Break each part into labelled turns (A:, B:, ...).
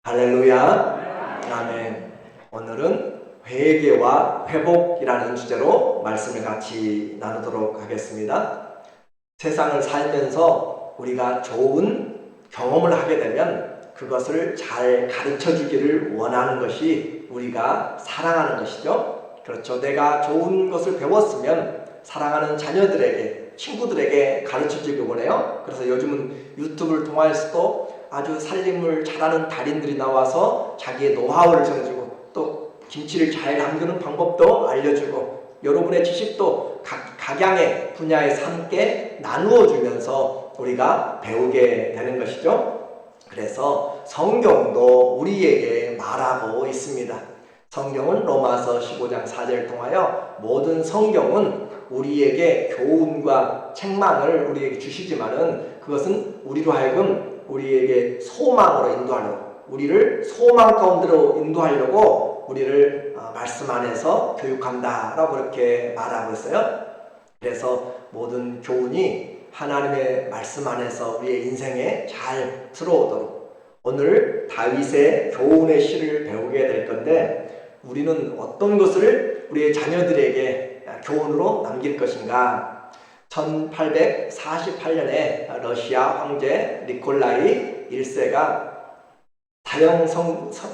A: 할렐루야. 아멘. 오늘은 회개와 회복이라는 주제로 말씀을 같이 나누도록 하겠습니다. 세상을 살면서 우리가 좋은 경험을 하게 되면 그것을 잘 가르쳐 주기를 원하는 것이 우리가 사랑하는 것이죠. 그렇죠. 내가 좋은 것을 배웠으면 사랑하는 자녀들에게, 친구들에게 가르쳐 주길 원해요. 그래서 요즘은 유튜브를 통해서도 아주 살림을 잘하는 달인들이 나와서 자기의 노하우를 전해주고 또 김치를 잘 담그는 방법도 알려주고 여러분의 지식도 각양의 분야에서 함께 나누어 주면서 우리가 배우게 되는 것이죠. 그래서 성경도 우리에게 말하고 있습니다. 성경은 로마서 15장 4절을 통하여 모든 성경은 우리에게 교훈과 책망을 우리에게 주시지만은 그것은 우리로 하여금 우리에게 소망으로 인도하려고, 우리를 소망 가운데로 인도하려고 우리를 말씀 안에서 교육한다라고 그렇게 말하고 있어요. 그래서 모든 교훈이 하나님의 말씀 안에서 우리의 인생에 잘 들어오도록 오늘 다윗의 교훈의 시를 배우게 될 건데 우리는 어떤 것을 우리의 자녀들에게 교훈으로 남길 것인가? 1848년에 러시아 황제 니콜라이 1세가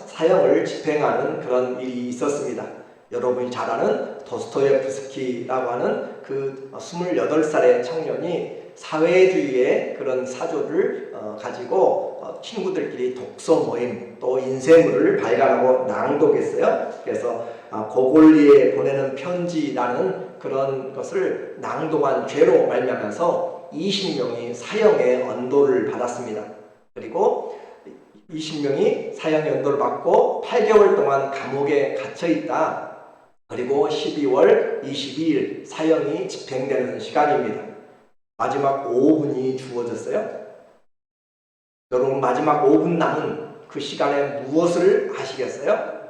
A: 사형을 집행하는 그런 일이 있었습니다. 여러분이 잘 아는 도스토옙스키라고 하는 그 28살의 청년이 사회주의의 그런 사조를 가지고 친구들끼리 독서 모임 또 인쇄물을 발간하고 낭독했어요. 그래서 고골리에 보내는 편지라는 그런 것을 낭독한 죄로 말미암아서 20명이 사형의 언도를 받았습니다. 그리고 20명이 사형의 언도를 받고 8개월 동안 감옥에 갇혀 있다. 그리고 12월 22일 사형이 집행되는 시간입니다. 마지막 5분이 주어졌어요. 여러분 마지막 5분 남은 그 시간에 무엇을 하시겠어요?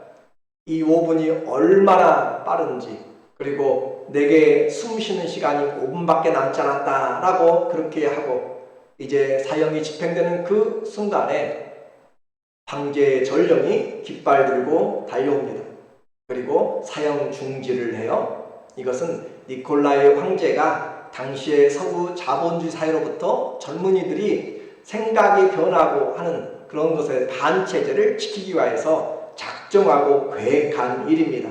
A: 이 5분이 얼마나 빠른지 그리고 내게 숨 쉬는 시간이 5분밖에 남지 않았다 라고 그렇게 하고 이제 사형이 집행되는 그 순간에 황제의 전령이 깃발 들고 달려옵니다. 그리고 사형 중지를 해요. 이것은 니콜라이 황제가 당시의 서구 자본주의 사회로부터 젊은이들이 생각이 변하고 하는 그런 것의 반체제를 지키기 위해서 작정하고 계획한 일입니다.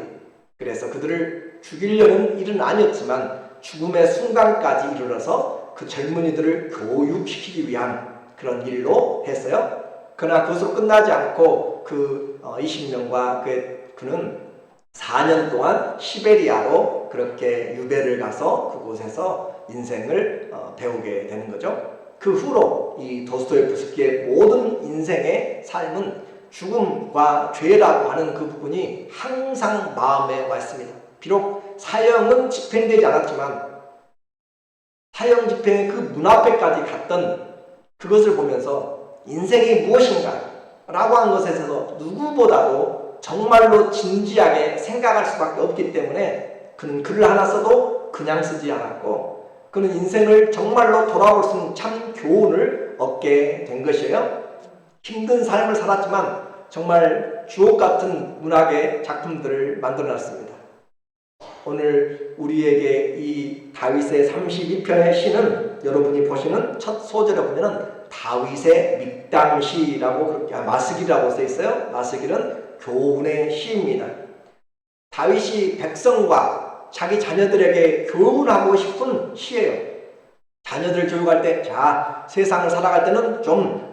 A: 그래서 그들을 죽이려는 일은 아니었지만 죽음의 순간까지 이르러서 그 젊은이들을 교육시키기 위한 그런 일로 했어요. 그러나 그것으로 끝나지 않고 그 20명과 그는 4년 동안 시베리아로 그렇게 유배를 가서 그곳에서 인생을 배우게 되는 거죠. 그 후로 이 도스토옙스키의 모든 인생의 삶은 죽음과 죄라고 하는 그 부분이 항상 마음에 와 있습니다. 비록 사형은 집행되지 않았지만 사형 집행의 그 문 앞에까지 갔던 그것을 보면서 인생이 무엇인가 라고 하는 것에 있어서 누구보다도 정말로 진지하게 생각할 수밖에 없기 때문에 그는 글을 하나 써도 그냥 쓰지 않았고 그는 인생을 정말로 돌아볼 수 있는 참 교훈을 얻게 된 것이에요. 힘든 삶을 살았지만 정말 주옥 같은 문학의 작품들을 만들어놨습니다. 오늘 우리에게 이 다윗의 32편의 시는 여러분이 보시는 첫 소절에 보면은 다윗의 믹담시라고 그렇게 마스길이라고 써 있어요. 마스길은 교훈의 시입니다. 다윗이 백성과 자기 자녀들에게 교훈하고 싶은 시예요. 자녀들 교육할 때, 자, 세상을 살아갈 때는 좀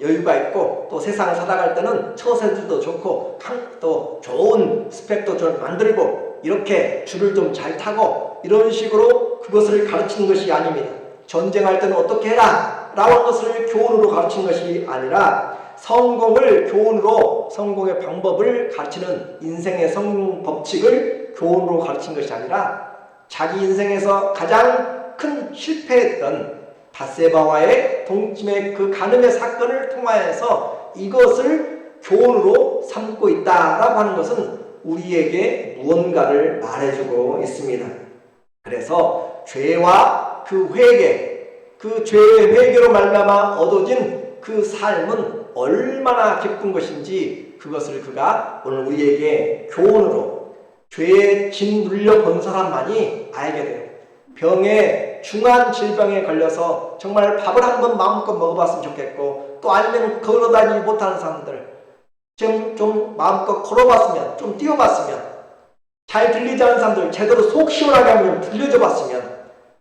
A: 여유가 있고 또 세상을 살아갈 때는 처세들도 좋고 또 좋은 스펙도 좀 만들고 이렇게 줄을 좀 잘 타고 이런 식으로 그것을 가르치는 것이 아닙니다. 전쟁할 때는 어떻게 해라 라는 것을 교훈으로 가르치는 것이 아니라 성공을 교훈으로 성공의 방법을 가르치는 인생의 성공 법칙을 교훈으로 가르치는 것이 아니라 자기 인생에서 가장 큰 실패했던 밧세바와의 동침의 그 간음의 사건을 통하여서 이것을 교훈으로 삼고 있다라고 하는 것은 우리에게 무언가를 말해주고 있습니다. 그래서 죄와 그 회개, 그 죄의 회개로 말미암아 얻어진 그 삶은 얼마나 기쁜 것인지 그것을 그가 오늘 우리에게 교훈으로 죄에 짓눌려 본 사람만이 알게 돼요. 병에 중한 질병에 걸려서 정말 밥을 한번 마음껏 먹어봤으면 좋겠고, 또 아니면 걸어다니지 못하는 사람들 좀 마음껏 걸어봤으면, 좀 뛰어봤으면, 잘 들리지 않는 사람들 제대로 속 시원하게 한번 들려줘 봤으면,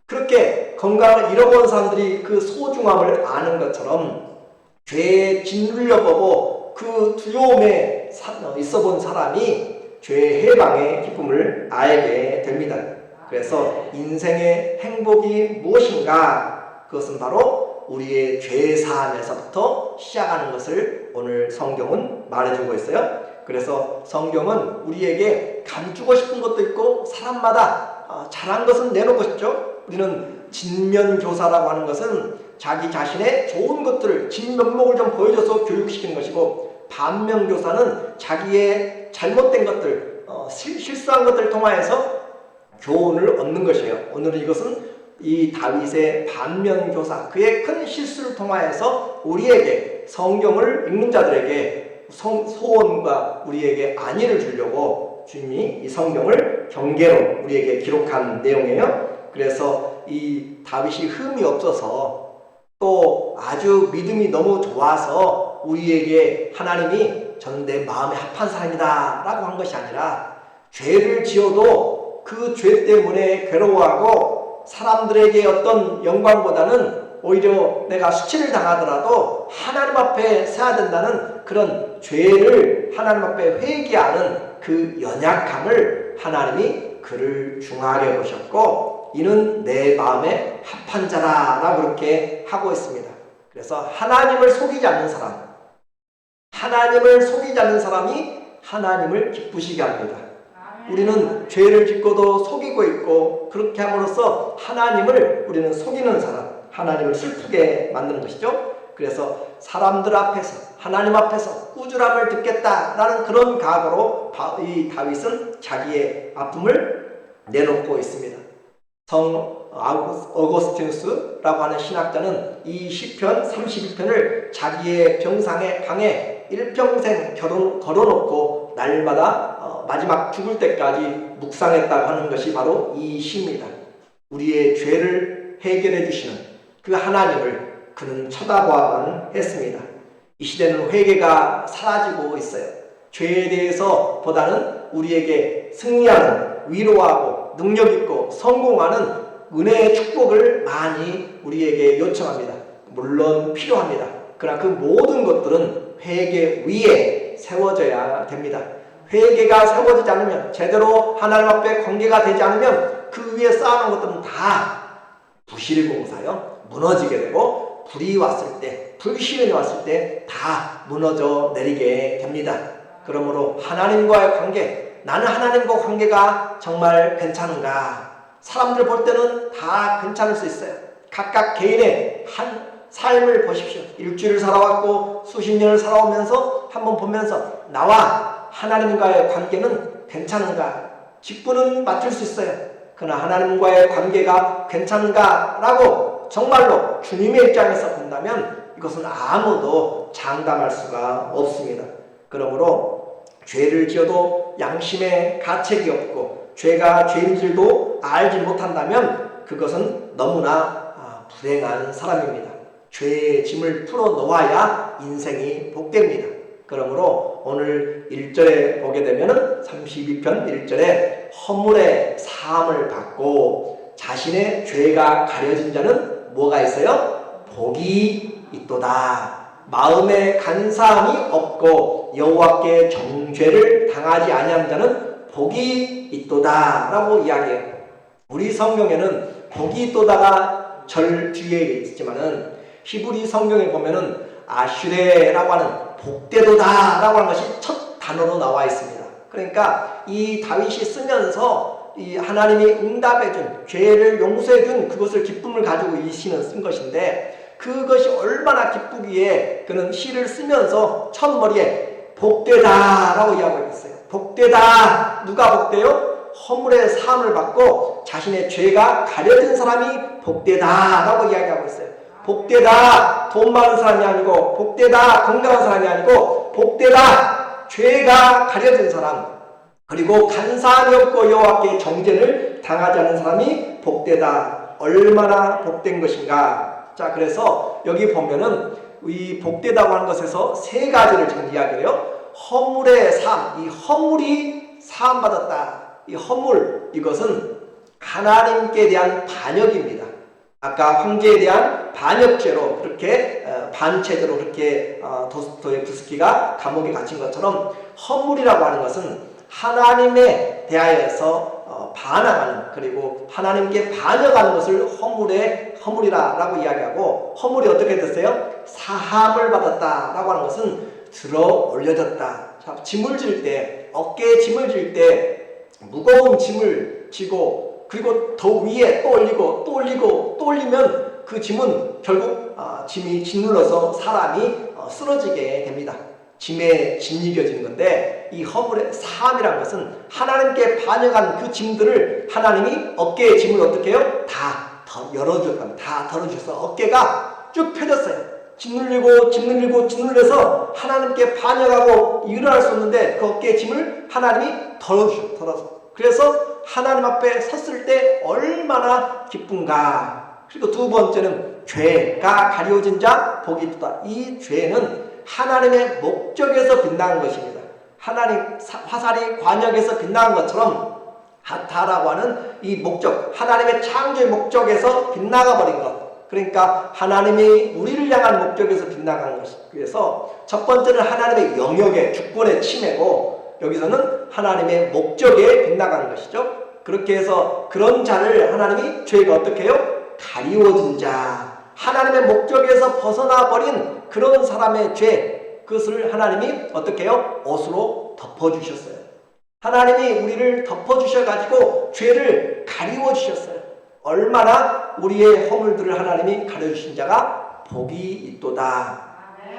A: 그렇게 건강을 잃어본 사람들이 그 소중함을 아는 것처럼 죄에 짓눌려 보고 그 두려움에 있어 본 사람이 죄의 해방의 기쁨을 알게 됩니다. 그래서 인생의 행복이 무엇인가? 그것은 바로 우리의 죄 사함에서부터 시작하는 것을 오늘 성경은 말해주고 있어요. 그래서 성경은 우리에게 감추고 싶은 것도 있고, 사람마다 잘한 것은 내놓고 싶죠. 우리는 진면교사라고 하는 것은 자기 자신의 좋은 것들을, 진면목을 좀 보여줘서 교육시키는 것이고, 반면교사는 자기의 잘못된 것들, 실수한 것들을 통하여서 교훈을 얻는 것이에요. 오늘은 이것은 이 다윗의 반면교사, 그의 큰 실수를 통하여서 우리에게, 성경을 읽는 자들에게 소원과 우리에게 안위를 주려고 주님이 이 성경을 경계로 우리에게 기록한 내용이에요. 그래서 이 다윗이 흠이 없어서, 또 아주 믿음이 너무 좋아서 우리에게 하나님이 저는 내 마음에 합한 사람이다 라고 한 것이 아니라, 죄를 지어도 그 죄 때문에 괴로워하고 사람들에게 어떤 영광보다는 오히려 내가 수치를 당하더라도 하나님 앞에 서야 된다는 그런 죄를 하나님 앞에 회개하는 그 연약함을 하나님이 그를 중하게 보셨고, 이는 내 마음에 합한 자라라고 그렇게 하고 있습니다. 그래서 하나님을 속이지 않는 사람, 하나님을 속이지 않는 사람이 하나님을 기쁘시게 합니다. 우리는 죄를 짓고도 속이고 있고, 그렇게 함으로써 하나님을 우리는 속이는 사람, 하나님을 슬프게 만드는 것이죠. 그래서 사람들 앞에서, 하나님 앞에서 꾸지람을 듣겠다라는 그런 각오로 이 다윗은 자기의 아픔을 내놓고 있습니다. 성 어거스티누스라고 하는 신학자는 이 시편 32편을 자기의 병상의 방에 일평생 걸어놓고 날마다 마지막 죽을 때까지 묵상했다고 하는 것이 바로 이 시입니다. 우리의 죄를 해결해 주시는 그 하나님을 그는 쳐다보아만 했습니다. 이 시대는 회개가 사라지고 있어요. 죄에 대해서 보다는 우리에게 승리하는, 위로하고 능력 있고 성공하는 은혜의 축복을 많이 우리에게 요청합니다. 물론 필요합니다. 그러나 그 모든 것들은 회개 위에 세워져야 됩니다. 회개가 세워지지 않으면, 제대로 하나님 앞에 관계가 되지 않으면 그 위에 쌓아놓은 것들은 다 부실공사요, 무너지게 되고, 불이 왔을 때, 불시련이 왔을 때 다 무너져 내리게 됩니다. 그러므로 하나님과의 관계, 나는 하나님과 관계가 정말 괜찮은가? 사람들 볼 때는 다 괜찮을 수 있어요. 각각 개인의 한 삶을 보십시오. 일주일을 살아왔고 수십 년을 살아오면서 한번 보면서 나와 하나님과의 관계는 괜찮은가? 직분은 맡을 수 있어요. 그러나 하나님과의 관계가 괜찮은가? 라고 정말로 주님의 입장에서 본다면 이것은 아무도 장담할 수가 없습니다. 그러므로 죄를 지어도 양심의 가책이 없고 죄가 죄인줄도 알지 못한다면 그것은 너무나 불행한 사람입니다. 죄의 짐을 풀어놓아야 인생이 복됩니다. 그러므로 오늘 1절에 보게 되면 32편 1절에 허물의 사함을 받고 자신의 죄가 가려진 자는 뭐가 있어요? 복이 있도다. 마음에 간사함이 없고 여호와께 정죄를 당하지 아니한 자는 복이 있도다 라고 이야기해요. 우리 성경에는 복이 있도다가 절 뒤에 있지만은 히브리 성경에 보면은 아슈레라고 하는 복되도다 라고 하는 것이 첫 단어로 나와 있습니다. 그러니까 이 다윗이 쓰면서 이 하나님이 응답해준, 죄를 용서해준 그것을 기쁨을 가지고 이 시는 쓴 것인데, 그것이 얼마나 기쁘기에 그는 시를 쓰면서 첫머리에 복되다 라고 이야기하고 있어요. 복되다. 누가 복돼요? 허물의 사함을 받고 자신의 죄가 가려진 사람이 복되다 라고 이야기하고 있어요. 복되다 돈 많은 사람이 아니고, 복되다 건강한 사람이 아니고, 복되다 죄가 가려진 사람, 그리고 간사함이 없고 여호와께 정죄를 당하지 않는 사람이 복되다. 얼마나 복된 것인가. 자, 그래서 여기 보면은 이 복되다고 하는 것에서 세 가지를 지금 이야기해요. 허물의 삶, 이 허물이 사함받았다. 이 허물, 이것은 하나님께 대한 반역입니다. 아까 황제에 대한 반역죄로 그렇게 반체제로 그렇게 도스토예프스키가 감옥에 갇힌 것처럼, 허물이라고 하는 것은 하나님에 대하여서 반항하는, 그리고 하나님께 반역하는 것을 허물이라고 이야기하고, 허물이 어떻게 됐어요? 사함을 받았다라고 하는 것은 들어 올려졌다. 자, 짐을 질 때, 어깨에 짐을 질 때 무거운 짐을 지고, 그리고 더 위에 또 올리고 또 올리고 또 올리면 그 짐은 결국 짐이 짓눌러서 사람이 쓰러지게 됩니다. 짐에 짓이겨지는 건데, 이 허물의 사함이라는 것은 하나님께 반역한 그 짐들을 하나님이 어깨의 짐을 어떻게 해요? 다 열어줬다. 다 덜어주셔서 어깨가 쭉 펴졌어요. 짓눌려서 하나님께 반역하고 일어날 수 없는데 그 어깨의 짐을 하나님이 덜어서. 그래서 하나님 앞에 섰을 때 얼마나 기쁜가. 그리고 두 번째는 죄가 가리워진 자 복이 있다. 이 죄는 하나님의 목적에서 빗나간 것입니다. 하나님 화살이 관역에서 빗나간 것처럼 하타라고 하는 이 목적, 하나님의 창조의 목적에서 빗나가 버린 것. 그러니까 하나님이 우리를 향한 목적에서 빗나간 것이. 그래서 첫 번째는 하나님의 영역의 주권의 침해고, 여기서는 하나님의 목적에 빗나간 것이죠. 그렇게 해서 그런 자를 하나님이 죄가 어떻게 해요? 가리워진 자, 하나님의 목적에서 벗어나 버린 그런 사람의 죄, 그것을 하나님이 어떻게 해요? 옷으로 덮어주셨어요. 하나님이 우리를 덮어주셔가지고 죄를 가리워주셨어요. 얼마나 우리의 허물들을 하나님이 가려주신 자가 복이 있도다.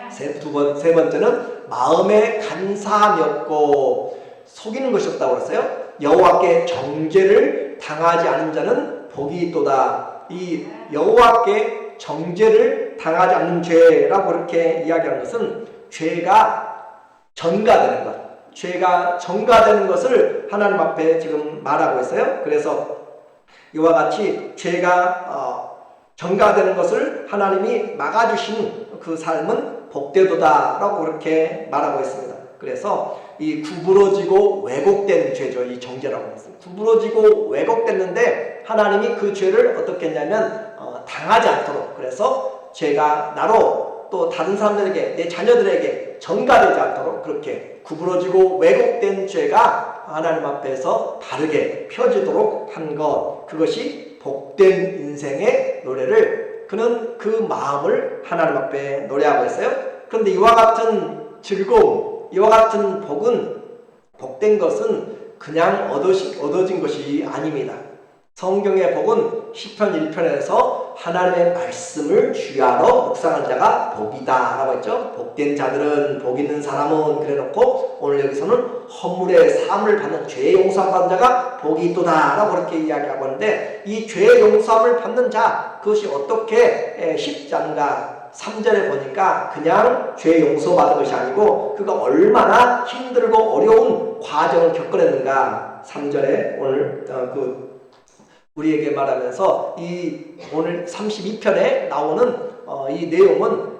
A: 세 번째는 마음에 간사함이 없고 속이는 것이 없다고 그랬어요. 여호와께 정죄를 당하지 않은 자는 복이 있도다. 이 여호와께 정죄를 당하지 않는 죄라고 그렇게 이야기하는 것은 죄가 전가되는 것, 죄가 전가되는 것을 하나님 앞에 지금 말하고 있어요. 그래서 이와 같이 죄가 전가되는 것을 하나님이 막아주신 그 삶은 복되도다라고 그렇게 말하고 있습니다. 그래서 이 구부러지고 왜곡된 죄죠. 이 정죄라고 했습니다. 구부러지고 왜곡됐는데 하나님이 그 죄를 어떻게 했냐면 당하지 않도록, 그래서 죄가 나로 또 다른 사람들에게, 내 자녀들에게 전가되지 않도록 그렇게 구부러지고 왜곡된 죄가 하나님 앞에서 바르게 펴지도록 한 것, 그것이 복된 인생의 노래를, 그는 그 마음을 하나님 앞에 노래하고 있어요. 그런데 이와 같은 즐거움, 이와 같은 복은, 복된 것은 그냥 얻어진 것이 아닙니다. 성경의 복은 시편 1편에서 하나님의 말씀을 주야로 묵상한 자가 복이다 라고 했죠. 복된 자들은, 복 있는 사람은, 그래놓고 오늘 여기서는 허물의 사함을 받는, 죄 용서함 받는 자가 복이 있도다 라고 그렇게 이야기하고 있는데, 이 죄 용서함을 받는 자, 그것이 어떻게 쉽지 않은가. 3절에 보니까 그냥 죄 용서받은 것이 아니고 그가 얼마나 힘들고 어려운 과정을 겪어냈는가. 3절에 오늘 우리에게 말하면서 이 오늘 32편에 나오는 이 내용은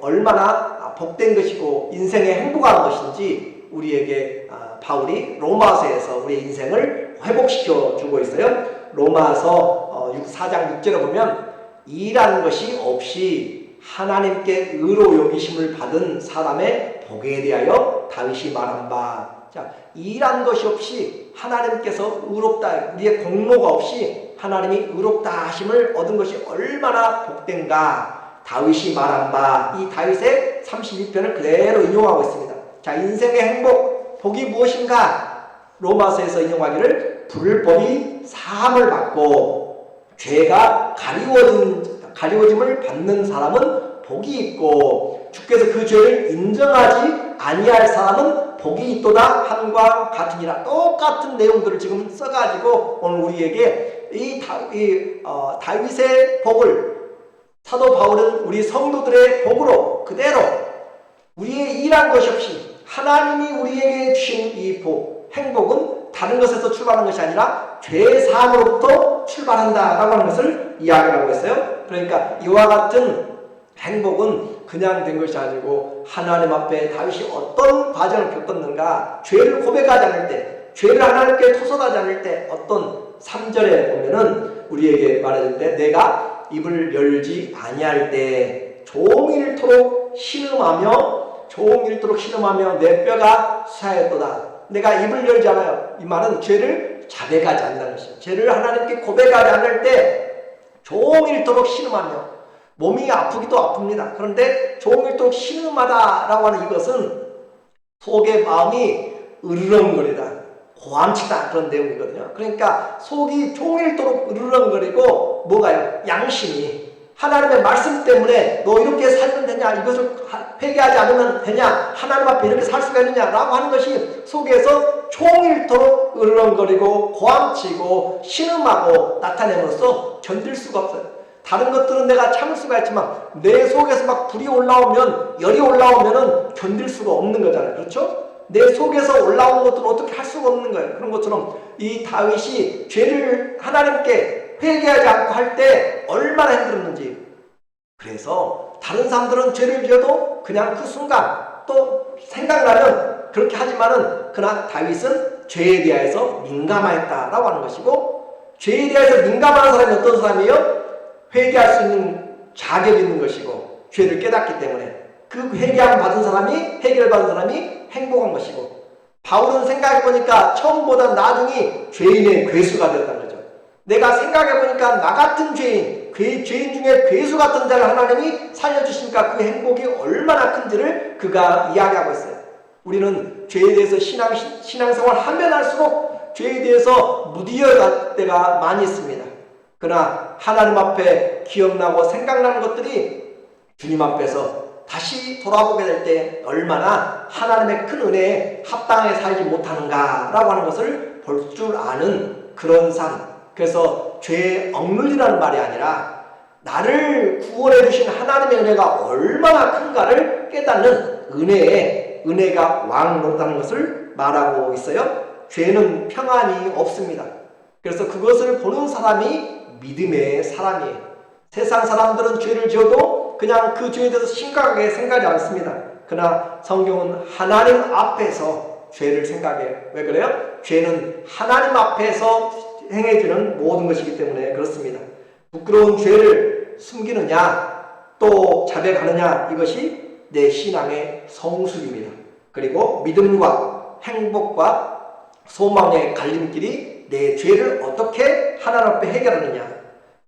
A: 얼마나 복된 것이고 인생의 행복한 것인지 우리에게 바울이 로마서에서 우리의 인생을 회복시켜 주고 있어요. 로마서 4장 6절에 보면 일한 것이 없이 하나님께 의로 여기심을 받은 사람의 복에 대하여 다윗이 말한 바. 자, 일한 것이 없이 하나님께서 의롭다, 우리의 공로가 없이 하나님이 의롭다 하심을 얻은 것이 얼마나 복된가. 다윗이 말한 바. 이 다윗의 32편을 그대로 인용하고 있습니다. 자, 인생의 행복, 복이 무엇인가? 로마서에서 인용하기를 불법이 사함을 받고 죄가 가리워짐을 받는 사람은 복이 있고 주께서 그 죄를 인정하지 아니할 사람은 복이 있도다 함과 같으니라. 똑같은 내용들을 지금 써가지고 오늘 우리에게 이 다윗의 복을 사도 바울은 우리 성도들의 복으로 그대로 우리의 일한 것이 없이 하나님이 우리에게 주신 이 복, 행복은 다른 것에서 출발하는 것이 아니라 죄 사함으로부터 출발한다라고 하는 것을 이야기하고 있어요. 그러니까 이와 같은 행복은 그냥 된 것이 아니고 하나님 앞에 다윗이 어떤 과정을 겪었는가, 죄를 고백하지 않을 때, 죄를 하나님께 토설하지 않을 때 어떤 3절에 보면은 우리에게 말해줄 때 내가 입을 열지 아니할 때 종일토록 신음하며 내 뼈가 쇠하였도다. 내가 입을 열지 않아요. 이 말은 죄를 자백하지 않는다는 것이에요. 죄를 하나님께 고백하지 않을 때 종일토록 신음하며, 몸이 아프기도 아픕니다. 그런데 종일토록 신음하다라고 하는 이것은 속의 마음이 으르렁거리다, 고함치다, 그런 내용이거든요. 그러니까 속이 종일토록 으르렁거리고 뭐가요? 양심이 하나님의 말씀 때문에 너 이렇게 살면 되냐, 이것을 회개하지 않으면 되냐, 하나님 앞에 이렇게 살 수가 있느냐라고 하는 것이 속에서 종일토록 으르렁거리고 고함치고 신음하고 나타내면서 견딜 수가 없어요. 다른 것들은 내가 참을 수가 있지만 내 속에서 막 불이 올라오면, 열이 올라오면은 견딜 수가 없는 거잖아요. 그렇죠? 내 속에서 올라오는 것들은 어떻게 할 수가 없는 거예요. 그런 것처럼 이 다윗이 죄를 하나님께 회개하지 않고 할 때 얼마나 힘들었는지. 그래서 다른 사람들은 죄를 지어도 그냥 그 순간 또 생각나면 그렇게 하지만은 그러나 다윗은 죄에 대해서 민감하였다라고 하는 것이고, 죄에 대해서 민감한 사람이 어떤 사람이에요? 회개할 수 있는 자격이 있는 것이고, 죄를 깨닫기 때문에 그 회개함을 받은 사람이, 해결을 받은 사람이 행복한 것이고, 바울은 생각해보니까 처음보다 나중에 죄인의 괴수가 되었다는 거죠. 내가 생각해보니까 나 같은 죄인, 죄인 중에 괴수 같은 자를 하나님이 살려주시니까 그 행복이 얼마나 큰지를 그가 이야기하고 있어요. 우리는 죄에 대해서 신앙생활 하면 할수록 죄에 대해서 무디어갈 때가 많이 있습니다. 그러나 하나님 앞에 기억나고 생각나는 것들이 주님 앞에서 다시 돌아보게 될 때 얼마나 하나님의 큰 은혜에 합당해 살지 못하는가라고 하는 것을 볼 줄 아는 그런 삶. 그래서 죄에 억눌리라는 말이 아니라 나를 구원해 주신 하나님의 은혜가 얼마나 큰가를 깨닫는 은혜가 왕 노릇하는 것을 말하고 있어요. 죄는 평안이 없습니다. 그래서 그것을 보는 사람이 믿음의 사람이에요. 세상 사람들은 죄를 지어도 그냥 그 죄에 대해서 심각하게 생각하지 않습니다. 그러나 성경은 하나님 앞에서 죄를 생각해요. 왜 그래요? 죄는 하나님 앞에서 행해지는 모든 것이기 때문에 그렇습니다. 부끄러운 죄를 숨기느냐 또 자백하느냐, 이것이 내 신앙의 성숙입니다. 그리고 믿음과 행복과 소망의 갈림길이 내 죄를 어떻게 하나님 앞에 해결하느냐.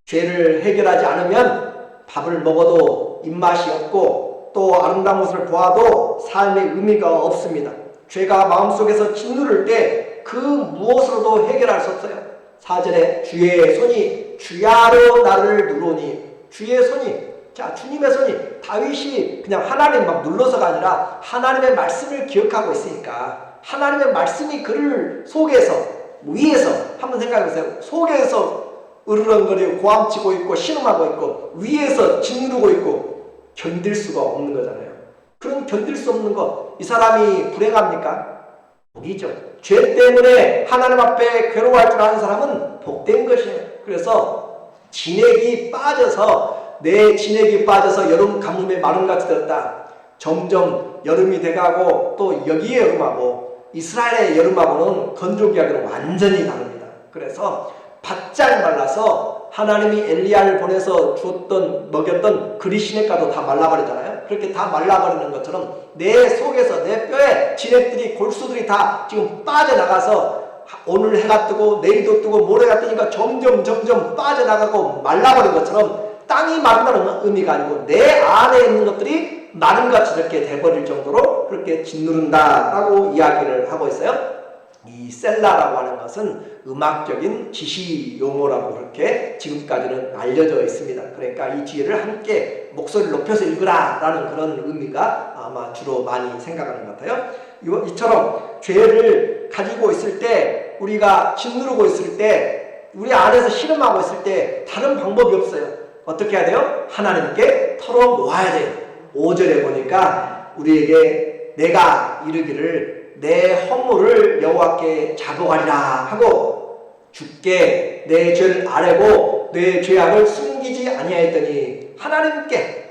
A: 죄를 해결하지 않으면 밥을 먹어도 입맛이 없고 또 아름다운 것을 보아도 삶의 의미가 없습니다. 죄가 마음속에서 짓누를 때 그 무엇으로도 해결할 수 없어요. 4절에 주의 손이 주야로 나를 누르니, 주의 손이, 자, 주님의 손이, 다윗이 그냥 하나님 막 눌러서가 아니라 하나님의 말씀을 기억하고 있으니까 하나님의 말씀이 그를 속에서, 위에서, 한번 생각해보세요. 속에서 으르렁거리고 고함치고 있고 신음하고 있고 위에서 짓누르고 있고 견딜 수가 없는 거잖아요. 그럼 견딜 수 없는 것, 이 사람이 불행합니까? 복이죠. 죄 때문에 하나님 앞에 괴로워할 줄 아는 사람은 복된 것이에요. 그래서 내 진액이 빠져서 여름 가뭄에 마름같이 되었다. 점점 여름이 돼가고 또 여기에 여름하고 이스라엘의 여름하고는 건조기하고는 완전히 다릅니다. 그래서 바짝 말라서 하나님이 엘리야를 보내서 먹였던 그리시네가도 다 말라버리잖아요. 그렇게 다 말라버리는 것처럼 내 속에서, 내 뼈에 진액들이, 골수들이 다 지금 빠져나가서 오늘 해가 뜨고 내일도 뜨고 모레가 뜨니까 점점 빠져나가고 말라버린 것처럼, 땅이 마른다는 의미가 아니고 내 안에 있는 것들이 마름같이 이렇게 돼버릴 정도로 그렇게 짓누른다라고 이야기를 하고 있어요. 이 셀라라고 하는 것은 음악적인 지시 용어라고 그렇게 지금까지는 알려져 있습니다. 그러니까 이 뒤에를 함께 목소리를 높여서 읽으라 라는 그런 의미가 아마 주로 많이 생각하는 것 같아요. 이처럼 죄를 가지고 있을 때, 우리가 짓누르고 있을 때, 우리 안에서 실험하고 있을 때 다른 방법이 없어요. 어떻게 해야 돼요? 하나님께 털어놓아야 돼요. 5절에 보니까 우리에게 내가 이르기를 내 허물을 여호와께 자복하리라 하고 주께 내 죄를 아뢰고 내 죄악을 숨기지 아니하였더니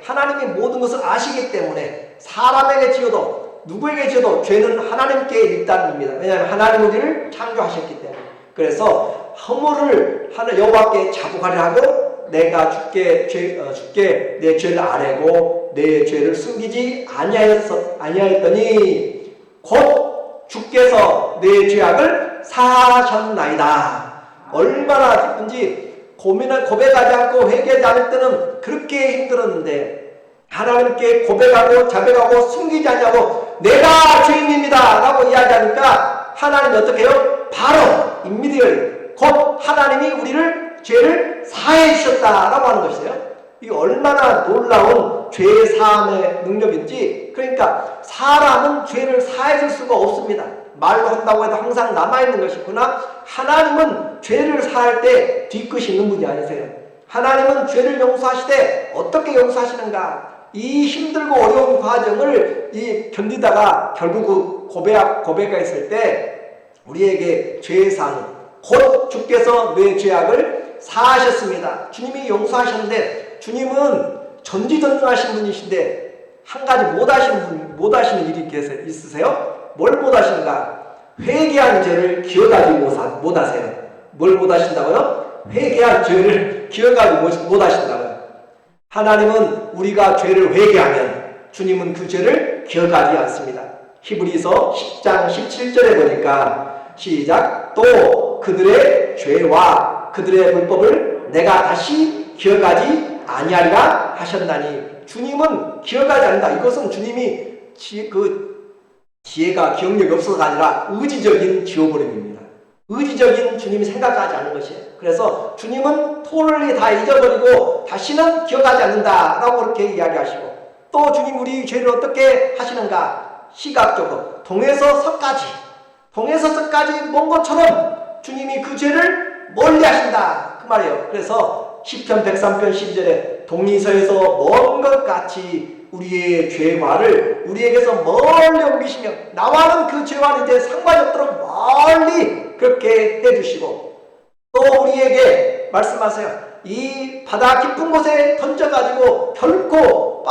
A: 하나님이 모든 것을 아시기 때문에 사람에게 지어도 누구에게 지어도 죄는 하나님께 일단입니다. 왜냐하면 하나님 우리를 창조하셨기 때문에. 그래서 허물을 여호와께 자복하리라 하고 내가 주께 내 죄를 아뢰고 내 죄를 숨기지 아니하였더니 곧 주께서 내 죄악을 사하셨나이다. 얼마나 기쁜지 고백하지 않고 회개하지 않을 때는 그렇게 힘들었는데 하나님께 고백하고 자백하고 숨기지 않냐고 내가 죄인입니다 라고 이야기하니까 하나님이 어떻게 해요? 바로 immediately 곧 하나님이 우리를 죄를 사해 주셨다라고 하는 것이에요. 이게 얼마나 놀라운 죄 사함의 능력인지. 그러니까 사람은 죄를 사해 줄 수가 없습니다. 말로 한다고 해도 항상 남아있는 것이구나. 하나님은 죄를 사할 때 뒤끝이 있는 분이 아니세요. 하나님은 죄를 용서하시되 어떻게 용서하시는가. 이 힘들고 어려운 과정을 견디다가 결국 고백했을 때 우리에게 죄의 사함은 곧 주께서 내 죄악을 사하셨습니다. 주님이 용서하셨는데 주님은 전지전능하신 분이신데 한 가지 못하시는 일이 있으세요? 뭘 못하시는가? 회개한 죄를 기억하지 못하세요. 뭘 못하신다고요? 회개한 죄를 기억하지 못하신다고요. 하나님은 우리가 죄를 회개하면 주님은 그 죄를 기억하지 않습니다. 히브리서 10장 17절에 보니까 시작. 또 그들의 죄와 그들의 불법을 내가 다시 기억하지 아니하리라 하셨나니 주님은 기억하지 않는다. 이것은 주님이 지혜가 기억력이 없어서가 아니라 의지적인 지워버림입니다. 의지적인 주님이 생각하지 않는 것이에요. 그래서 주님은 톨리 다 잊어버리고 다시는 기억하지 않는다라고 그렇게 이야기하시고 또 주님 우리 죄를 어떻게 하시는가? 시각적으로 동에서 서까지 먼 것처럼 주님이 그 죄를 멀리 하신다 그 말이에요. 그래서 시편 103편 12절에 동리서에서 먼 것 같이 우리의 죄과를 우리에게서 멀리 옮기시며 나와는 그 죄와는 이제 상관이 없도록 멀리 그렇게 해주시고 또 우리에게 말씀하세요. 이 바다 깊은 곳에 던져가지고 결코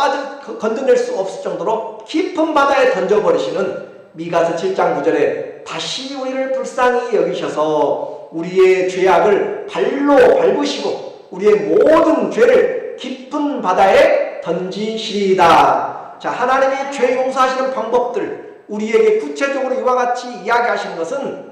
A: 건져낼 수 없을 정도로 깊은 바다에 던져버리시는 미가서 7장 9절에 다시 우리를 불쌍히 여기셔서 우리의 죄악을 발로 밟으시고 우리의 모든 죄를 깊은 바다에 던지시리이다. 자, 하나님이 죄 용서하시는 방법들 우리에게 구체적으로 이와 같이 이야기하시는 것은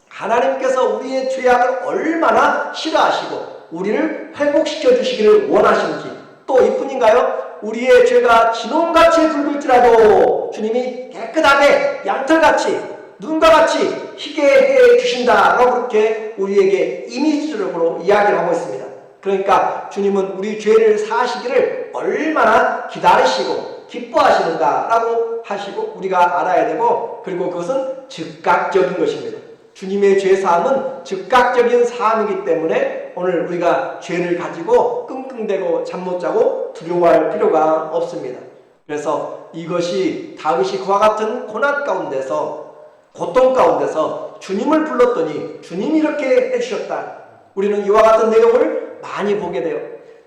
A: 하나님께서 우리의 죄악을 얼마나 싫어하시고 우리를 회복시켜 주시기를 원하시는지 또 이뿐인가요? 우리의 죄가 진홍같이 붉을지라도 주님이 깨끗하게 양털같이 눈과 같이 희게 해 주신다라고 그렇게 우리에게 이미지적으로 이야기를 하고 있습니다. 그러니까 주님은 우리 죄를 사하시기를 얼마나 기다리시고 기뻐하시는가라고 하시고 우리가 알아야 되고 그리고 그것은 즉각적인 것입니다. 주님의 죄사함은 즉각적인 사함이기 때문에 오늘 우리가 죄를 가지고 끙끙대고 잠 못 자고 두려워할 필요가 없습니다. 그래서 이것이 다윗이 그와 같은 고난 가운데서 고통 가운데서 주님을 불렀더니 주님이 이렇게 해주셨다. 우리는 이와 같은 내용을 많이 보게 돼요.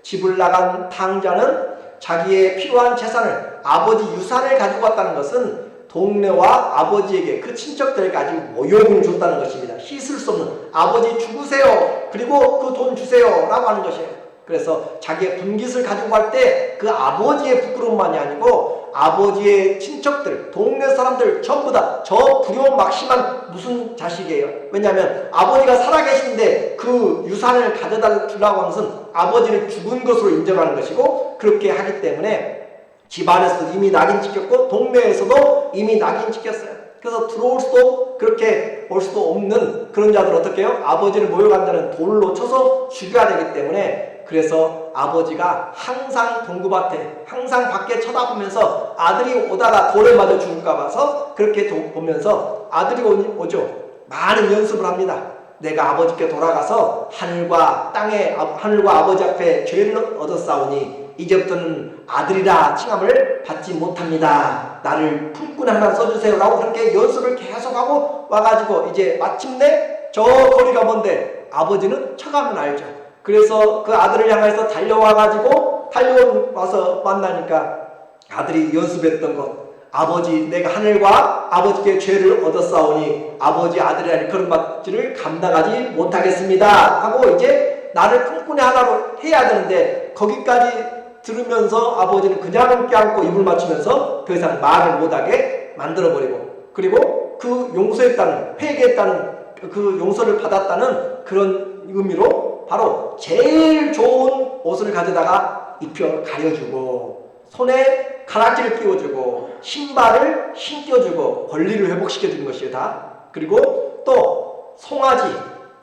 A: 집을 나간 탕자는 자기의 필요한 재산을 아버지 유산을 가지고 왔다는 것은 동네와 아버지에게 그 친척들에게 아주 모욕을 줬다는 것입니다. 씻을 수 없는 아버지 죽으세요. 그리고 그 돈 주세요. 라고 하는 것이에요. 그래서 자기의 분깃을 가지고 갈 때 그 아버지의 부끄러움만이 아니고 아버지의 친척들, 동네 사람들 전부 다 저 두려움 막심한 무슨 자식이에요. 왜냐하면 아버지가 살아계신데 그 유산을 가져다 주려고 하는 것은 아버지를 죽은 것으로 인정하는 것이고 그렇게 하기 때문에 집안에서도 이미 낙인 찍혔고 동네에서도 이미 낙인 찍혔어요. 그래서 들어올 수도 그렇게 올 수도 없는 그런 자들 어떻게 해요? 아버지를 모욕한다는 돌로 쳐서 죽여야 되기 때문에 그래서 아버지가 항상 동구밭에 항상 밖에 쳐다보면서 아들이 오다가 돌에 맞아 죽을까 봐서 그렇게 보면서 아들이 오죠. 많은 연습을 합니다. 내가 아버지께 돌아가서 하늘과 아버지 앞에 죄를 얻었사오니 이제부터는 아들이라 칭함을 받지 못합니다. 나를 품꾼 하나 써주세요 라고 그렇게 연습을 계속하고 와가지고 이제 마침내 저 거리가 먼데 아버지는 쳐가면 알죠. 그래서 그 아들을 향해서 달려와서 만나니까 아들이 연습했던 것, 아버지 내가 하늘과 아버지께 죄를 얻었사오니 아버지 아들이라니 그런 맛을 감당하지 못하겠습니다 하고 이제 나를 품꾼의 하나로 해야 되는데 거기까지 들으면서 아버지는 그냥 껴안고 입을 맞추면서 더 이상 말을 못하게 만들어버리고, 그리고 그 용서했다는, 회개했다는, 그 용서를 받았다는 그런 의미로 바로 제일 좋은 옷을 가져다가 입혀 가려주고 손에 가락지를 끼워주고 신발을 신겨주고 권리를 회복시켜주는 것이에요 다. 그리고 또 송아지,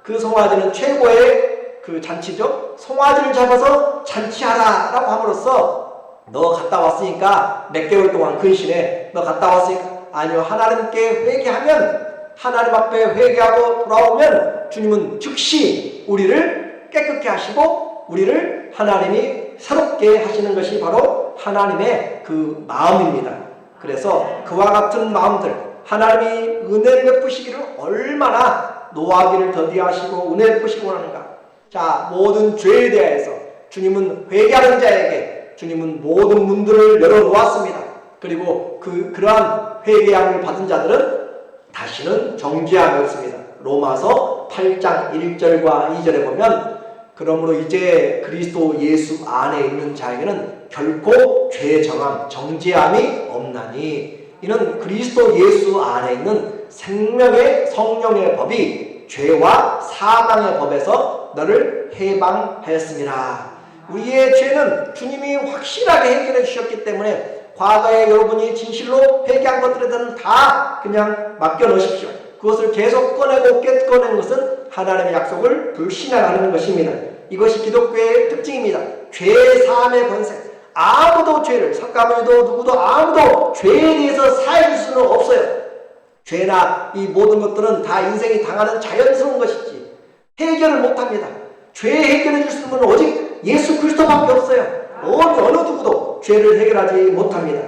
A: 그 송아지는 최고의 그 잔치죠. 송아지를 잡아서 잔치하라 라고 함으로써 너 갔다 왔으니까 몇 개월 동안 근신해, 너 갔다 왔으니까, 아니요, 하나님께 회개하면, 하나님 앞에 회개하고 돌아오면 주님은 즉시 우리를 깨끗게 하시고 우리를 하나님이 새롭게 하시는 것이 바로 하나님의 그 마음입니다. 그래서 그와 같은 마음들, 하나님이 은혜를 베푸시기를 얼마나 노하기를 더디하시고 은혜 베푸시기 원하는가. 자, 모든 죄에 대해서 주님은 회개하는 자에게 주님은 모든 문들을 열어놓았습니다. 그리고 그러한 회개함을 받은 자들은 다시는 정죄함이 없습니다. 로마서 8장 1절과 2절에 보면 그러므로 이제 그리스도 예수 안에 있는 자에게는 결코 죄 정함, 정죄함이 없나니 이는 그리스도 예수 안에 있는 생명의 성령의 법이 죄와 사망의 법에서 너를 해방하였습니다. 우리의 죄는 주님이 확실하게 해결해 주셨기 때문에 과거에 여러분이 진실로 회개한 것들에 대해서는 다 그냥 맡겨놓으십시오. 그것을 계속 꺼내고 꺼내는 것은 하나님의 약속을 불신앙하는 것입니다. 이것이 기독교의 특징입니다. 죄사함의 권세. 아무도 죄를, 석가모니도 누구도 아무도 죄에 대해서 사해줄 수는 없어요. 죄나 이 모든 것들은 다 인생이 당하는 자연스러운 것이지 해결을 못합니다. 죄 해결해 줄 수 있는 건 오직 예수 그리스도밖에 없어요. 어느 누구도 죄를 해결하지 못합니다.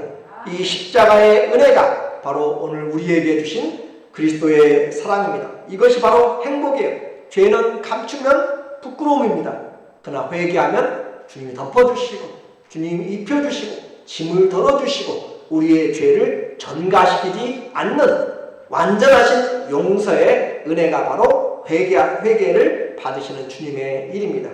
A: 이 십자가의 은혜가 바로 오늘 우리에게 주신 그리스도의 사랑입니다. 이것이 바로 행복이에요. 죄는 감추면 부끄러움입니다. 그러나 회개하면 주님이 덮어주시고 주님이 입혀주시고 짐을 덜어주시고 우리의 죄를 전가시키지 않는 완전하신 용서의 은혜가 바로 회개를 받으시는 주님의 일입니다.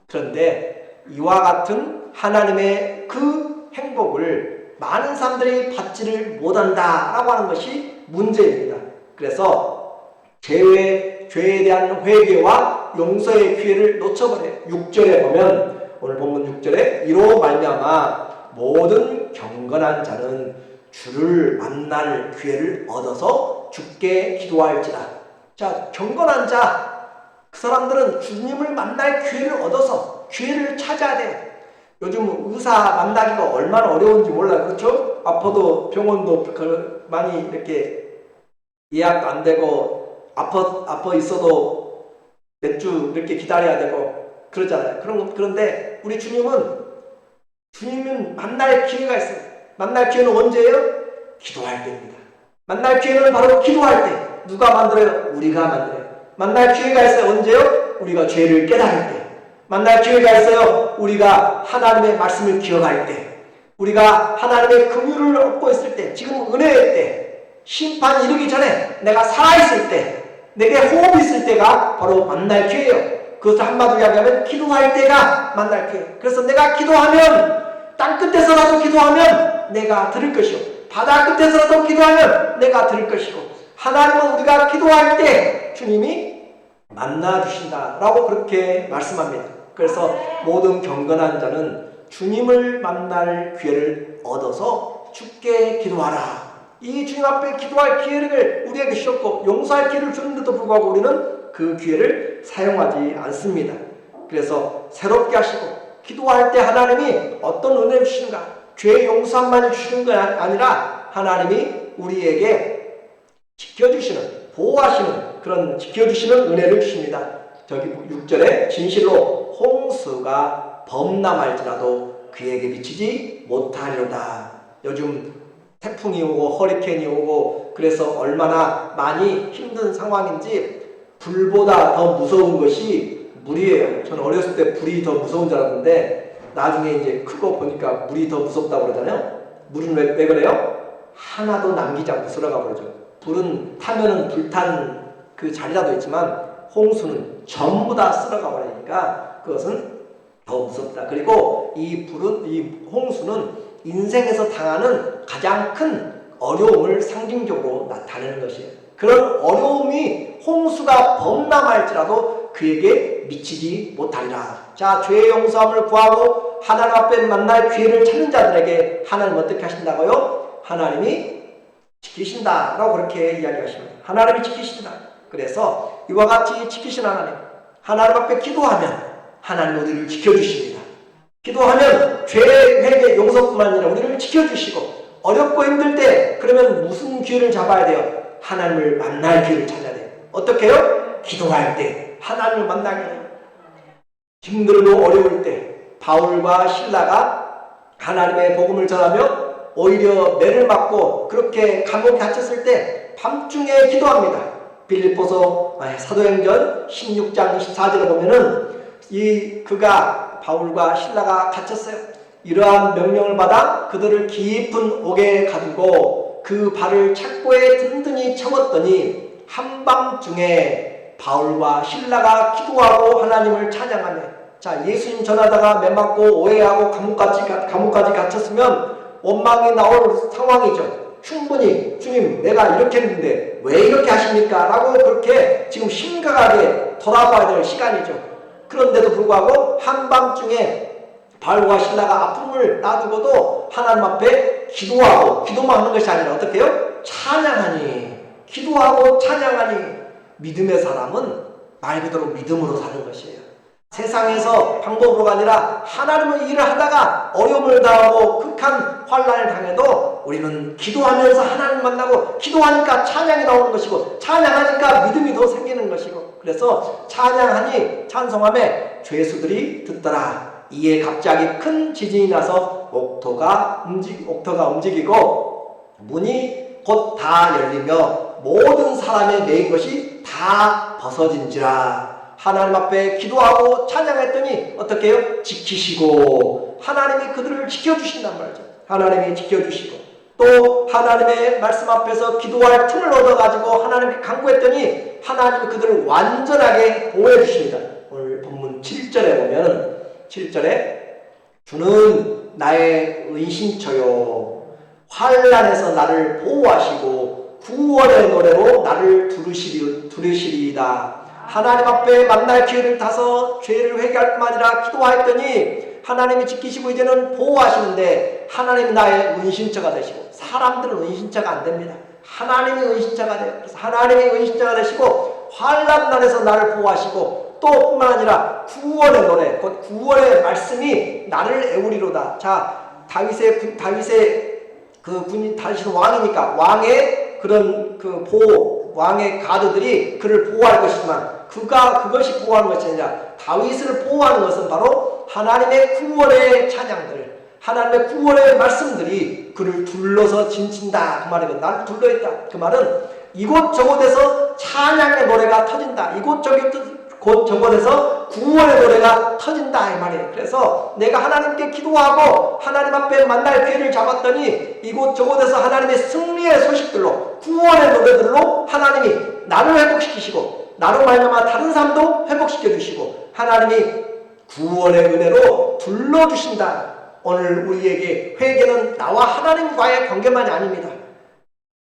A: 그런데 이와 같은 하나님의 그 행복을 많은 사람들이 받지를 못한다라고 하는 것이 문제입니다. 그래서 죄에 대한 회개와 용서의 기회를 놓쳐버려요. 6절에 보면 오늘 본문 6절에 이로 말미암아 모든 경건한 자는 주를 만날 기회를 얻어서 주께 기도할지라. 자, 경건한 자, 그 사람들은 주님을 만날 기회를 얻어서 기회를 찾아야 돼요. 요즘 의사 만나기가 얼마나 어려운지 몰라요. 그렇죠? 아파도 병원도 많이 이렇게 예약도 안 되고 아파 있어도 몇 주 이렇게 기다려야 되고 그러잖아요. 그런데 우리 주님은 만날 기회가 있어요. 만날 기회는 언제예요? 기도할 때입니다. 만날 기회는 바로 기도할 때. 누가 만들어요? 우리가 만들어요. 만날 기회가 있어요. 언제요? 우리가 죄를 깨달을 때. 만날 기회가 있어요. 우리가 하나님의 말씀을 기억할 때. 우리가 하나님의 긍휼을 얻고 있을 때. 지금 은혜의 때. 심판이 이르기 전에 내가 살아있을 때. 내게 호흡이 있을 때가 바로 만날 기회예요. 그것을 한마디로 이야기하면 기도할 때가 만날 기회. 그래서 내가 기도하면 땅끝에서라도 기도하면 내가 들을 것이요 바다 끝에서라도 기도하면 내가 들을 것이고 하나님은 우리가 기도할 때 주님이 만나주신다라고 그렇게 말씀합니다. 그래서 모든 경건한 자는 주님을 만날 기회를 얻어서 주께 기도하라. 이 주님 앞에 기도할 기회를 우리에게 주셨고 용서할 기회를 주는데도 불구하고 우리는 그 기회를 사용하지 않습니다. 그래서 새롭게 하시고 기도할 때 하나님이 어떤 은혜를 주시는가? 죄 용서만이 주시는 게 아니라 하나님이 우리에게 지켜주시는, 보호하시는 그런 지켜주시는 은혜를 주십니다. 저기 6절에 진실로 홍수가 범람할지라도 그에게 미치지 못하리로다. 요즘 태풍이 오고 허리케인이 오고 그래서 얼마나 많이 힘든 상황인지 불보다 더 무서운 것이 물이에요. 저는 어렸을 때 불이 더 무서운 줄 알았는데 나중에 이제 크고 보니까 물이 더 무섭다고 그러잖아요. 물은 왜 그래요? 하나도 남기지 않고 쓸어가 버리죠. 불은 타면은 불탄 그 자리라도 있지만 홍수는 전부 다 쓸어가 버리니까 그것은 더 무섭다. 그리고 이 홍수는 인생에서 당하는 가장 큰 어려움을 상징적으로 나타내는 것이에요. 그런 어려움이 홍수가 범람할지라도 그에게 미치지 못하리라. 자, 죄의 용서함을 구하고 하나님 앞에 만날 기회를 찾는 자들에게 하나님 어떻게 하신다고요? 하나님이 지키신다라고 그렇게 이야기하십니다. 하나님이 지키신다. 그래서 이와 같이 지키신 하나님 앞에 기도하면 하나님 우리를 지켜주십니다. 기도하면 죄 회개 용서뿐만 아니라 우리를 지켜주시고 어렵고 힘들 때 그러면 무슨 기회를 잡아야 돼요? 하나님을 만날 기회를 찾아야 돼요. 어떻게 해요? 기도할 때 하나님을 만나게 돼요. 힘들고 어려울 때 바울과 실라가 하나님의 복음을 전하며 오히려 매를 맞고 그렇게 감옥에 갇혔을 때 밤중에 기도합니다. 빌립보서 사도행전 16장 24절에 보면은 그가 바울과 실라가 갇혔어요. 이러한 명령을 받아 그들을 깊은 옥에 가두고 그 발을 착고에 든든히 채웠더니 한밤중에 바울과 실라가 기도하고 하나님을 찬양하며 자, 예수님 전하다가 매 맞고 오해하고 감옥까지 갇혔으면 원망이 나올 상황이죠. 충분히 주님 내가 이렇게 했는데 왜 이렇게 하십니까? 라고 그렇게 지금 심각하게 돌아봐야 될 시간이죠. 그런데도 불구하고 한밤중에 바울과 실라가 아픔을 놔두고도 하나님 앞에 기도하고 기도만 하는 것이 아니라 어떻게 해요? 찬양하니 기도하고 찬양하니 믿음의 사람은 말 그대로 믿음으로 사는 것이에요. 세상에서 방법으로가 아니라 하나님의 일을 하다가 어려움을 당하고 극한 환난을 당해도 우리는 기도하면서 하나님 만나고 기도하니까 찬양이 나오는 것이고 찬양하니까 믿음이 더 생기는 것이고 그래서 찬양하니 찬송함에 죄수들이 듣더라. 이에 갑자기 큰 지진이 나서 옥토가 움직이고 문이 곧 다 열리며 모든 사람의 매인 것이 다 벗어진지라. 하나님 앞에 기도하고 찬양했더니 어떻게 해요? 지키시고 하나님이 그들을 지켜주신단 말이죠. 하나님이 지켜주시고 또 하나님의 말씀 앞에서 기도할 틈을 얻어가지고 하나님께 간구했더니 하나님이 그들을 완전하게 보호해 주십니다. 오늘 본문 7절에 보면 7절에 주는 나의 은신처요 환난에서 나를 보호하시고 구원의 노래로 나를 두르시리이다. 하나님 앞에 만날 기회를 타서 죄를 회개할 뿐만 아니라 기도하였더니 하나님이 지키시고 이제는 보호하시는데 하나님이 나의 은신처가 되시고 사람들은 은신처가 안 됩니다. 하나님이 은신처가 돼요. 그래서 하나님이 은신처가 되시고 환난 날에서 나를 보호하시고 또 뿐만 아니라 구원의 노래 곧 구원의 말씀이 나를 애우리로다. 자, 다윗은 왕이니까 왕의 그런 그 보호 왕의 가드들이 그를 보호할 것이지만 그것이 보호하는 것이 아니라 다윗을 보호하는 것은 바로 하나님의 구원의 찬양들 하나님의 구원의 말씀들이 그를 둘러서 진친다. 그 말이면 나를 둘러있다. 그 말은 이곳저곳에서 찬양의 노래가 터진다. 이곳저곳에서 구원의 노래가 터진다. 이 말이에요. 그래서 내가 하나님께 기도하고 하나님 앞에 만날 기회를 잡았더니 이곳저곳에서 하나님의 승리의 소식들로 구원의 노래들로 하나님이 나를 회복시키시고 나로 말미암아 다른 사람도 회복시켜 주시고 하나님이 구원의 은혜로 둘러주신다. 오늘 우리에게 회개는 나와 하나님과의 관계만이 아닙니다.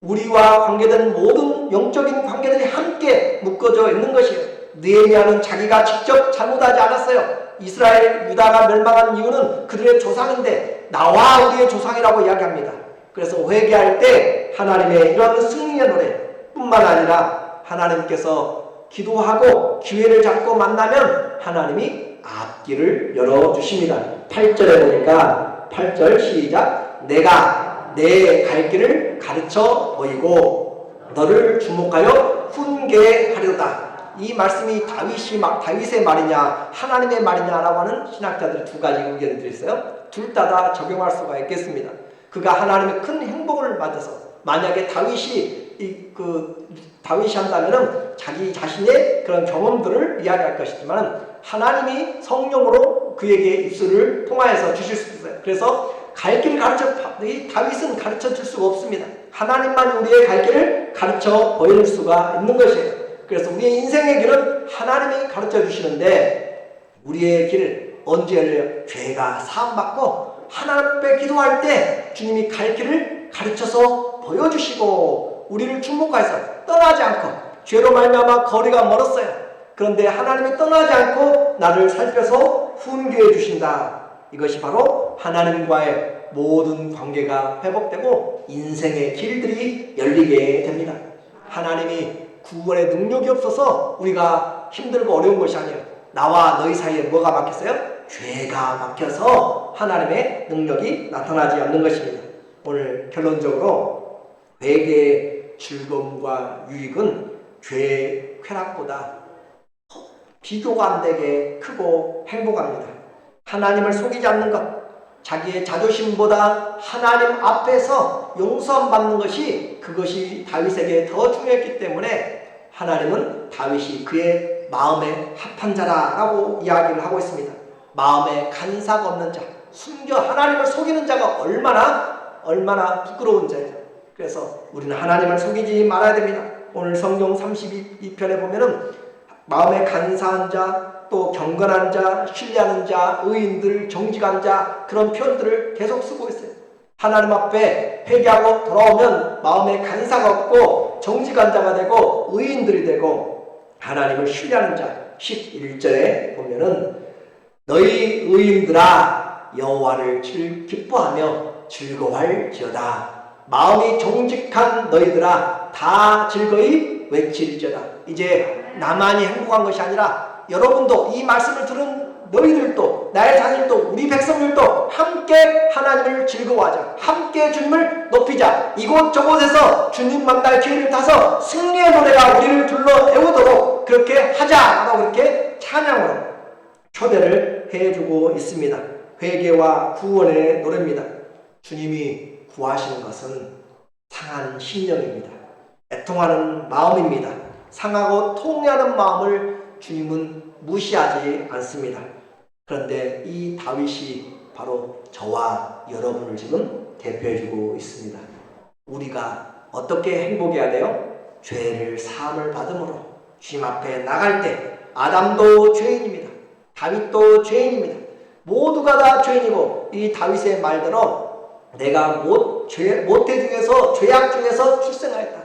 A: 우리와 관계된 모든 영적인 관계들이 함께 묶어져 있는 것이에요. 느헤미야는 자기가 직접 잘못하지 않았어요. 이스라엘 유다가 멸망한 이유는 그들의 조상인데 나와 우리의 조상이라고 이야기합니다. 그래서 회개할 때 하나님의 이런 승리의 노래 뿐만 아니라 하나님께서 기도하고 기회를 잡고 만나면 하나님이 앞길을 열어주십니다. 8절에 보니까 8절 시작 내가 내 갈 길을 가르쳐 보이고 너를 주목하여 훈계하리로다. 이 말씀이 다윗의 말이냐 하나님의 말이냐라고 하는 신학자들이 두 가지 의견들이 있어요. 둘 다 적용할 수가 있겠습니다. 그가 하나님의 큰 행복을 받아서, 만약에 다윗이 한다면은 자기 자신의 그런 경험들을 이야기할 것이지만 하나님이 성령으로 그에게 입술을 통하여서 주실 수 있어요. 그래서 갈 길을 다윗은 가르쳐 줄 수가 없습니다. 하나님만 우리의 갈 길을 가르쳐 보일 수가 있는 것이에요. 그래서 우리의 인생의 길은 하나님이 가르쳐 주시는데, 우리의 길을 언제 열려요? 죄가 사함받고 하나님 앞에 기도할 때 주님이 갈 길을 가르쳐서 보여주시고 우리를 축복하여서 떠나지 않고, 죄로 말미암아 거리가 멀었어요. 그런데 하나님이 떠나지 않고 나를 살펴서 훈계해 주신다. 이것이 바로 하나님과의 모든 관계가 회복되고 인생의 길들이 열리게 됩니다. 하나님이 구원의 능력이 없어서 우리가 힘들고 어려운 것이 아니에요. 나와 너희 사이에 뭐가 막혔어요? 죄가 막혀서 하나님의 능력이 나타나지 않는 것입니다. 오늘 결론적으로 회개의 즐거움과 유익은 죄의 쾌락보다 비교가 안 되게 크고 행복합니다. 하나님을 속이지 않는 것, 자기의 자존심보다 하나님 앞에서 용서함 받는 것이, 그것이 다윗에게 더 중요했기 때문에 하나님은 다윗이 그의 마음에 합한 자라고 이야기를 하고 있습니다. 마음에 간사가 없는 자, 하나님을 속이는 자가 얼마나 부끄러운 자예요. 그래서 우리는 하나님을 속이지 말아야 됩니다. 오늘 성경 32편에 보면은 마음에 간사한 자, 또 경건한 자, 신뢰하는 자, 의인들, 정직한 자, 그런 표현들을 계속 쓰고 있어요. 하나님 앞에 회개하고 돌아오면 마음에 간사가 없고 정직한 자가 되고 의인들이 되고 하나님을 신뢰하는 자. 11절에 보면은 너희 의인들아 여호와를 기뻐하며 즐거워할지어다. 마음이 정직한 너희들아 다 즐거이 외칠지어다. 이제 나만이 행복한 것이 아니라 여러분도, 이 말씀을 들은 너희들도, 나의 자녀들도, 우리 백성들도 함께 하나님을 즐거워하자. 함께 주님을 높이자. 이곳저곳에서 주님 만날 기회를 타서 승리의 노래가 우리를 둘러 애우도록 그렇게 하자라고 그렇게 찬양으로 초대를 해주고 있습니다. 회개와 구원의 노래입니다. 주님이 구하시는 것은 상한 심령입니다. 애통하는 마음입니다. 상하고 통회하는 마음을 주님은 무시하지 않습니다. 그런데 이 다윗이 바로 저와 여러분을 지금 대표해주고 있습니다. 우리가 어떻게 행복해야 돼요? 죄를 사함을 받음으로 주님 앞에 나갈 때, 아담도 죄인입니다. 다윗도 죄인입니다. 모두가 다 죄인이고, 이 다윗의 말대로 내가 모태 중에서, 죄악 중에서 출생하였다.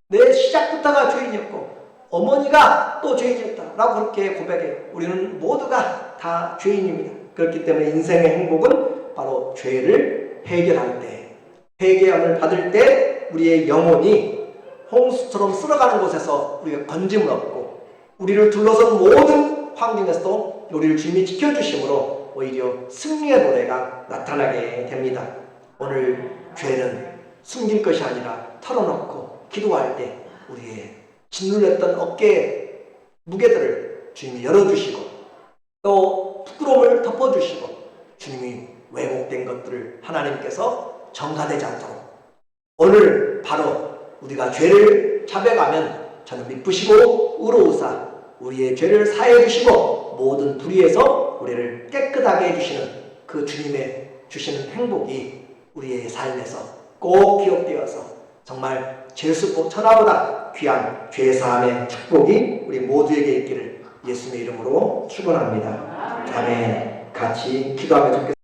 A: 내 시작부터가 죄인이었고 어머니가 또 죄인이었다 라고 그렇게 고백해요. 우리는 모두가 다 죄인입니다. 그렇기 때문에 인생의 행복은 바로 죄를 해결할 때, 회개함을 받을 때 우리의 영혼이 홍수처럼 쓸어가는 곳에서 우리가 건짐을 얻고, 우리를 둘러싼 모든 환경에서도 우리를 주님이 지켜주심으로 오히려 승리의 노래가 나타나게 됩니다. 오늘 죄는 숨길 것이 아니라 털어놓고 기도할 때 우리의 짓눌렸던 어깨의 무게들을 주님이 열어주시고, 또 부끄러움을 덮어주시고, 주님이 왜곡된 것들을 하나님께서 정가되지 않도록 오늘 바로 우리가 죄를 자백하면 저는 미쁘시고 의로우사 우리의 죄를 사해 주시고 모든 불의에서 우리를 깨끗하게 해주시는 그 주님의 주시는 행복이 우리의 삶에서 꼭 기억되어서 정말 제수복 천하보다 귀한 죄사함의 축복이 우리 모두에게 있기를 예수님의 이름으로 축원합니다. 아멘. 같이 기도하며